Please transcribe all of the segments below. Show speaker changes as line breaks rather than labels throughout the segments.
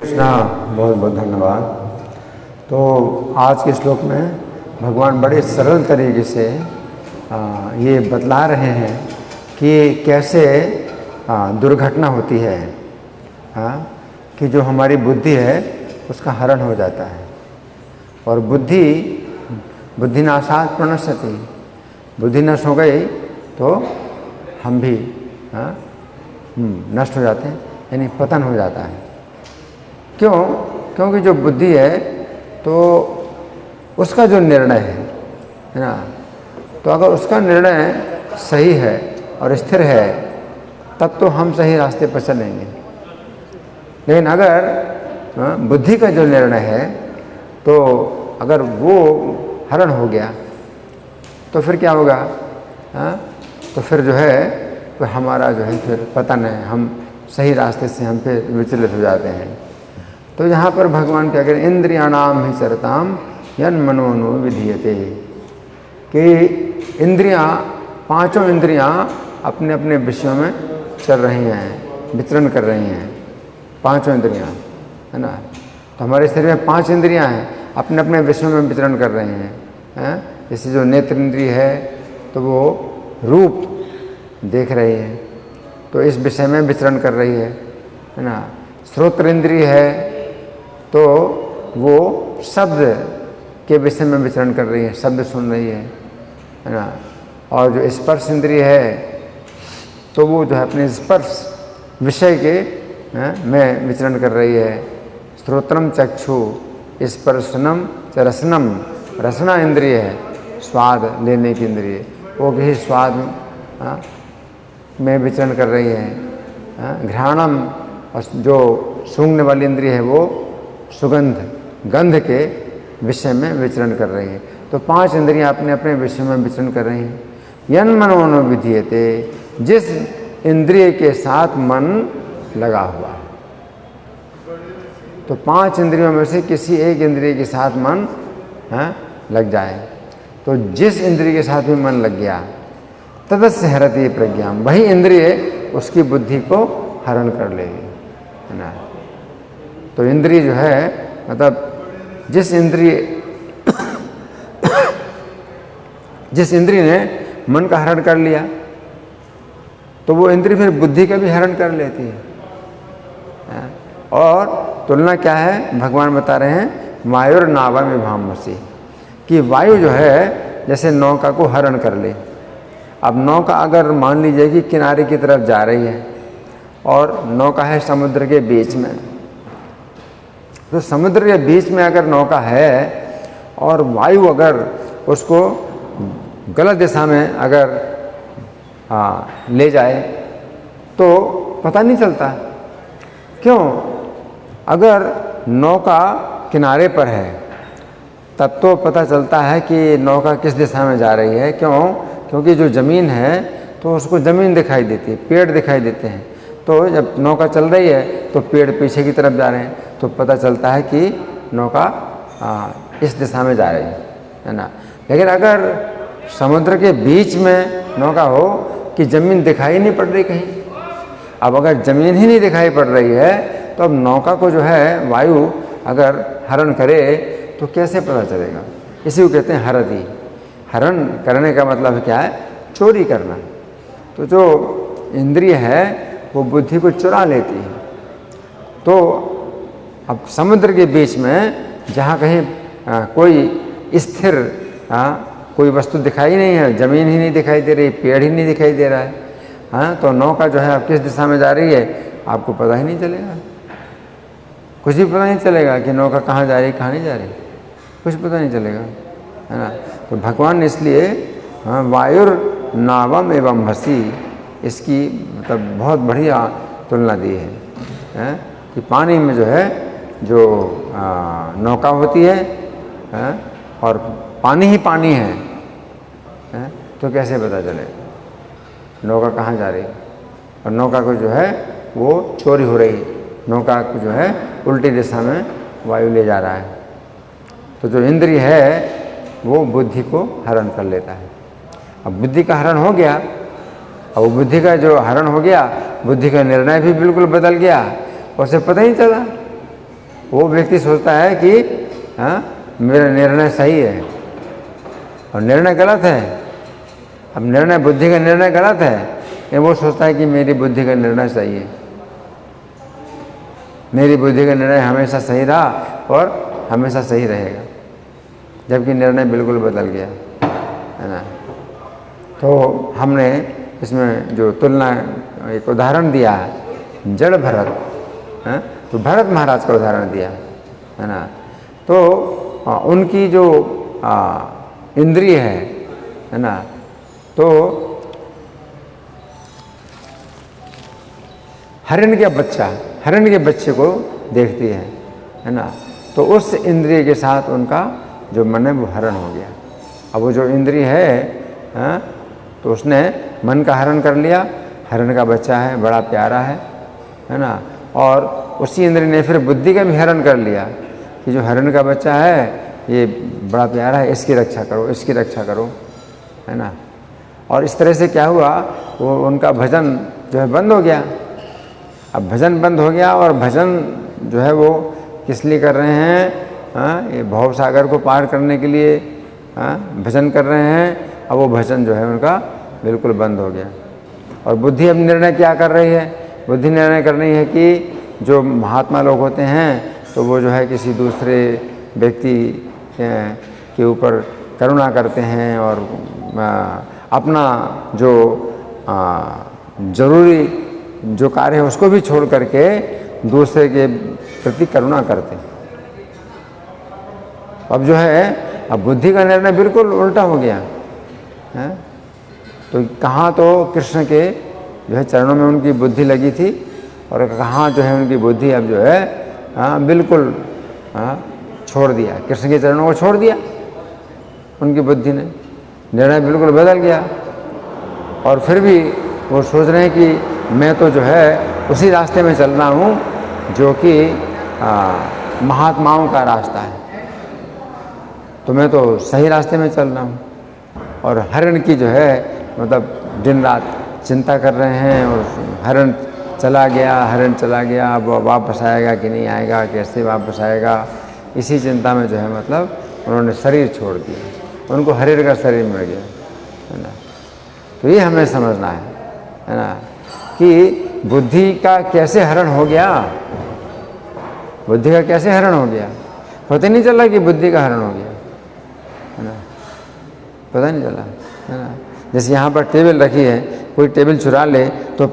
कृष्णा, बहुत बहुत धन्यवाद। तो आज के श्लोक में भगवान बड़े सरल तरीके से ये बतला रहे हैं कि कैसे दुर्घटना होती है, कि जो हमारी बुद्धि है उसका हरण हो जाता है। और बुद्धि नाशात् प्रणश्यति, बुद्धि नष्ट हो गई तो हम भी नष्ट हो जाते हैं, यानी पतन हो जाता है। क्यों? क्योंकि जो बुद्धि है तो उसका जो निर्णय है ना, तो अगर उसका निर्णय सही है और स्थिर है तब तो हम सही रास्ते पर चलेंगे। लेकिन अगर बुद्धि का जो निर्णय है तो अगर वो हरण हो गया तो फिर क्या होगा? तो फिर जो है तो हमारा जो है फिर पतन है, हम सही रास्ते से हम फिर विचलित हो जाते हैं। तो यहाँ पर भगवान क्या करें, इंद्रियाणाम ही चरताम यन मनोनु विधीयते, कि इंद्रियाँ, पांचों इंद्रियाँ अपने अपने विषयों में चल रही हैं, विचरण कर रही हैं, पांचों इंद्रियाँ, है ना। तो हमारे शरीर में 5 इंद्रियाँ हैं, अपने अपने विषयों में विचरण कर रही हैं। जैसे जो नेत्र इंद्रिय है तो वो रूप देख रही है, तो इस विषय में विचरण कर रही है ना। श्रोत्र इंद्रिय है तो वो शब्द के विषय में विचरण कर रही है, शब्द सुन रही है ना। और जो स्पर्श इंद्रिय है तो वो जो है अपने स्पर्श विषय के में विचरण कर रही है। श्रोत्रम चक्षु स्पर्शनम च रसनम, रसना इंद्रिय है, स्वाद लेने की इंद्रिय, वो भी स्वाद में विचरण कर रही है। घ्राणम, और जो सूंघने वाली इंद्रिय है वो सुगंध, गंध के विषय में विचरण कर रही है। तो 5 इंद्रियां अपने अपने विषय में विचरण कर रही हैं। यन मनोनु विधीयते, जिस इंद्रिय के साथ मन लगा हुआ है। तो 5 इंद्रियों में से किसी एक इंद्रिय के साथ मन लग जाए, तो जिस इंद्रिय के साथ भी मन लग गया तदस्य हरति प्रज्ञा, वही इंद्रिय उसकी बुद्धि को हरण कर लेगी, है ना। तो इंद्रिय जो है, मतलब जिस इंद्रिय ने मन का हरण कर लिया तो वो इंद्रिय फिर बुद्धि का भी हरण कर लेती है। और तुलना क्या है, भगवान बता रहे हैं वायुर्नावम विभामसि, कि वायु जो है जैसे नौका को हरण कर ले। अब नौका अगर मान लीजिए कि किनारे की तरफ जा रही है और नौका है समुद्र के बीच में, तो समुद्र के बीच में अगर नौका है और वायु अगर उसको गलत दिशा में अगर ले जाए तो पता नहीं चलता। क्यों? अगर नौका किनारे पर है तब तो पता चलता है कि नौका किस दिशा में जा रही है। क्यों? क्योंकि जो ज़मीन है तो उसको ज़मीन दिखाई देती है, पेड़ दिखाई देते हैं। तो जब नौका चल रही है तो पेड़ पीछे की तरफ जा रहे हैं, तो पता चलता है कि नौका इस दिशा में जा रही है ना। लेकिन अगर समुद्र के बीच में नौका हो कि ज़मीन दिखाई नहीं पड़ रही कहीं, अब अगर ज़मीन ही नहीं दिखाई पड़ रही है तो अब नौका को जो है वायु अगर हरण करे तो कैसे पता चलेगा? इसी को कहते हैं हरति। हरण करने का मतलब क्या है? चोरी करना। तो जो इंद्रिय है वो बुद्धि को चुरा लेती है। तो अब समुद्र के बीच में जहाँ कहीं कोई स्थिर कोई वस्तु दिखाई नहीं है, ज़मीन ही नहीं दिखाई दे रही, पेड़ ही नहीं दिखाई दे रहा है, तो नौका जो है अब किस दिशा में जा रही है आपको पता ही नहीं चलेगा। कुछ भी पता नहीं चलेगा कि नौका कहाँ जा रही है, कहाँ नहीं जा रही, कुछ पता नहीं चलेगा, है ना। तो भगवान ने इसलिए वायुर्नावम एवं भसी, इसकी मतलब बहुत बढ़िया तुलना दी है, कि पानी में जो है जो नौका होती है, और पानी ही पानी है, तो कैसे पता चले नौका कहाँ जा रही? और नौका को जो है वो चोरी हो रही, नौका को जो है उल्टी दिशा में वायु ले जा रहा है। तो जो इंद्रिय है वो बुद्धि को हरण कर लेता है। अब बुद्धि का हरण हो गया, अब बुद्धि का जो हरण हो गया, बुद्धि का निर्णय भी बिल्कुल बदल गया, उसे पता ही चला वो व्यक्ति सोचता है कि हाँ मेरा निर्णय सही है और निर्णय गलत है। अब निर्णय बुद्धि का निर्णय गलत है, ये वो सोचता है कि मेरी बुद्धि का निर्णय सही है, मेरी बुद्धि का निर्णय हमेशा सही रहा और हमेशा सही रहेगा, जबकि निर्णय बिल्कुल बदल गया, है ना। तो हमने इसमें जो तुलना एक उदाहरण दिया है जड़ भरत, है तो भरत महाराज का उदाहरण दिया है ना। तो उनकी जो इंद्रिय है ना, तो हिरण के बच्चे को देखती है ना। तो उस इंद्रिय के साथ उनका जो मन है वो हरण हो गया। अब वो जो इंद्रिय है तो उसने मन का हरण कर लिया, हिरण का बच्चा है, बड़ा प्यारा है ना। और उसी इंद्रिय ने फिर बुद्धि का भी हरण कर लिया कि जो हिरण का बच्चा है ये बड़ा प्यारा है, इसकी रक्षा करो, इसकी रक्षा करो, है ना। और इस तरह से क्या हुआ, वो उनका भजन जो है बंद हो गया। अब भजन बंद हो गया और भजन जो है वो किस लिए कर रहे हैं, ये भव सागर को पार करने के लिए भजन कर रहे हैं। अब वो भजन जो है उनका बिल्कुल बंद हो गया। और बुद्धि अब निर्णय क्या कर रही है, बुद्धि निर्णय कर रही है कि जो महात्मा लोग होते हैं तो वो जो है किसी दूसरे व्यक्ति के ऊपर करुणा करते हैं और अपना जो जरूरी जो कार्य है उसको भी छोड़ करके दूसरे के प्रति करुणा करते हैं। अब जो है अब बुद्धि का निर्णय बिल्कुल उल्टा हो गया है। तो कहाँ तो कृष्ण के जो है चरणों में उनकी बुद्धि लगी थी और कहाँ जो है उनकी बुद्धि अब जो है बिल्कुल छोड़ दिया, कृष्ण के चरणों को छोड़ दिया उनकी बुद्धि ने, निर्णय बिल्कुल बदल गया। और फिर भी वो सोच रहे हैं कि मैं तो जो है उसी रास्ते में चल रहा हूँ जो कि महात्माओं का रास्ता है, तो मैं तो सही रास्ते में चल रहा हूँ। और हिरण की जो है मतलब दिन रात चिंता कर रहे हैं और हिरण चला गया, अब वापस आएगा कि नहीं आएगा, कैसे वापस आएगा, इसी चिंता में जो है मतलब उन्होंने शरीर छोड़ दिया, उनको हिरण का शरीर मिल गया, है ना। तो ये हमें समझना है ना, कि बुद्धि का कैसे हरण हो गया, बुद्धि का कैसे हरण हो गया, पता नहीं चला कि बुद्धि का हरण हो गया, है ना, पता नहीं चला, है ना। जैसे यहाँ पर टेबल रखी है, कोई टेबल चुरा ले तो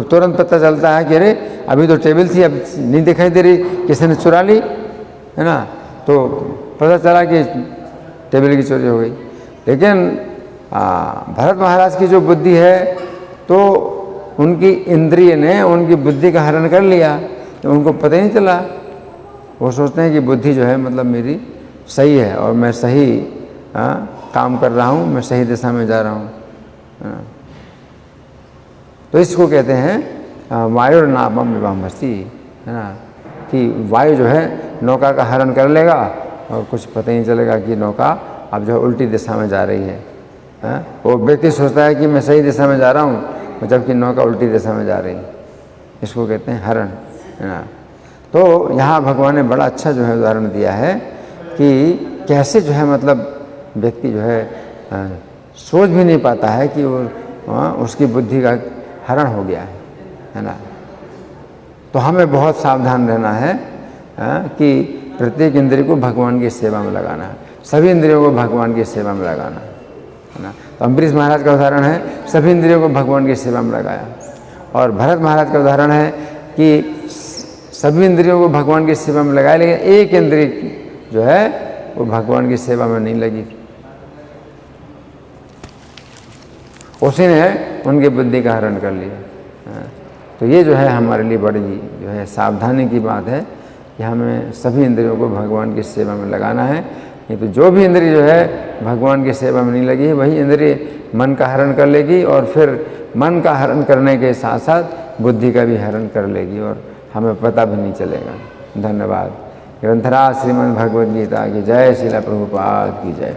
तुरंत पता चलता है कि अरे अभी तो टेबल थी, अब नहीं दिखाई दे रही, किसी ने चुरा ली, है ना। तो पता चला कि टेबल की चोरी हो गई। लेकिन भरत महाराज की जो बुद्धि है तो उनकी इंद्रिय ने उनकी बुद्धि का हरण कर लिया, तो उनको पता ही नहीं चला। वो सोचते हैं कि बुद्धि जो है मतलब मेरी सही है और मैं सही काम कर रहा हूँ, मैं सही दिशा में जा रहा हूँ। तो इसको कहते हैं वायुर्नावम विभामसी, है ना, कि वायु जो है नौका का हरण कर लेगा और कुछ पता ही नहीं चलेगा कि नौका अब जो है उल्टी दिशा में जा रही है। वो व्यक्ति सोचता है कि मैं सही दिशा में जा रहा हूँ, जबकि नौका उल्टी दिशा में जा रही है। इसको कहते हैं हरण, है ना। तो यहाँ भगवान ने बड़ा अच्छा जो है उदाहरण दिया है कि कैसे जो है मतलब व्यक्ति जो है सोच भी नहीं पाता है कि वो उसकी बुद्धि का हरण हो गया है ना। तो हमें बहुत सावधान रहना है कि प्रत्येक इंद्रिय को भगवान की सेवा में लगाना है, सभी इंद्रियों को भगवान की सेवा में लगाना है ना। तो अम्बरीश महाराज का उदाहरण है सभी इंद्रियों को भगवान की सेवा में लगाया, और भरत महाराज का उदाहरण है कि सभी इंद्रियों को भगवान की सेवा में लगाया, लेकिन एक इंद्रिय जो है वो भगवान की सेवा में नहीं लगी, उसी ने उनकी बुद्धि का हरण कर लिया। तो ये जो है हमारे लिए बड़ी जो है सावधानी की बात है कि हमें सभी इंद्रियों को भगवान की सेवा में लगाना है। नहीं तो जो भी इंद्रिय जो है भगवान की सेवा में नहीं लगी है वही इंद्रिय मन का हरण कर लेगी, और फिर मन का हरण करने के साथ साथ बुद्धि का भी हरण कर लेगी और हमें पता भी नहीं चलेगा। धन्यवाद। ग्रंथराज श्रीमद् भगवद गीता की जय, श्रील प्रभुपाद की जय।